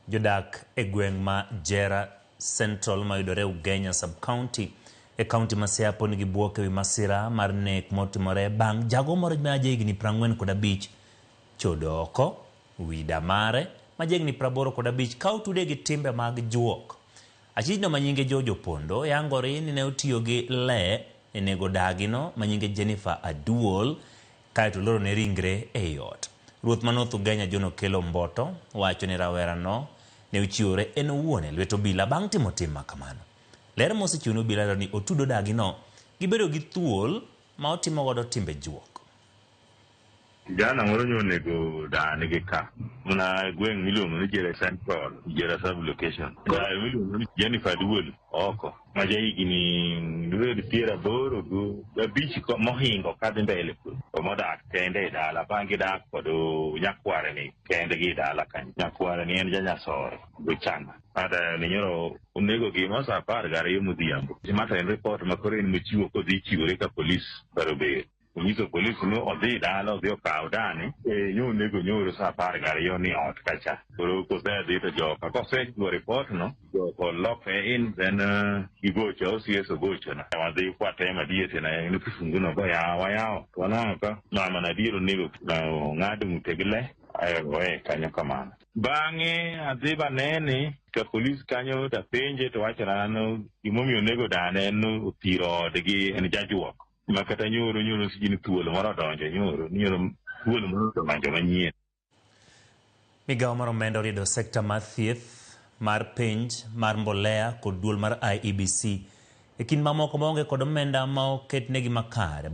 Jodak e gweng' ma Jera Central mayudore Ugenya sub-county e county ma Siaya nigi buok ewi masira mar nek motimore bang' jago moro ma jahigni 45 chodo oko wi damare ma jahigni 85 ka otude gi timbe mag juok. Achijno ma nyinge Jojo Pondo yangore ni ne otiyo gi le e nego dagino ma nyinge Jennifer Aduol kaeto loro ne ringre e ot. Ruoth ma North Ugenya John Okello Mboto wacho ni rawerano ne ochiwore en owuon e lwet obila bang' timo tim makamano. Ler mosechiwne obila ni otudo dagino gibedo gi thuol ma otimo godo timbe juok. Jana moro nyonego dane gi ka na gweng' miluongo ni Jera Central, Jera sub location. Miluongo ni Jennifer Aduol oko ma jahigni 85 mohingo kadhi mbele to modak kende e dala bang' gidak kod nyakware ni kende gi dala kanyo. Nyakware ni en janyasore gochana ada ni nyoro onego gima sa 12 modhiambo. Mata en report ma kore en mochiwo kodhi chiwore ka polis baro ber. Unyiso polisi no odhi dala odhi okaw dani nego nyoro sa 12 ni ot kacha. Koro kosedhi to joka kosego report no joko loke in then igocho osieso gocho na wadhi kwate madiete na ni kifungu no wayao wanaka mama na diro nego ngado mutegle ayo kanyo kamano. Bang'e adhi banene ka polis kanyo ta penje to wachana gimomiyo nego dane no otiro odgi en jajuok. Makata nyoro sijini thuolo moro donjo nyoro thuolo moro donjo manyien. Migawo mar omenda oriedo sekta mar thieth mar penj mar mbolea kod duol mar IEBC e kind mamoko maonge kod omenda ma oketnegi makare.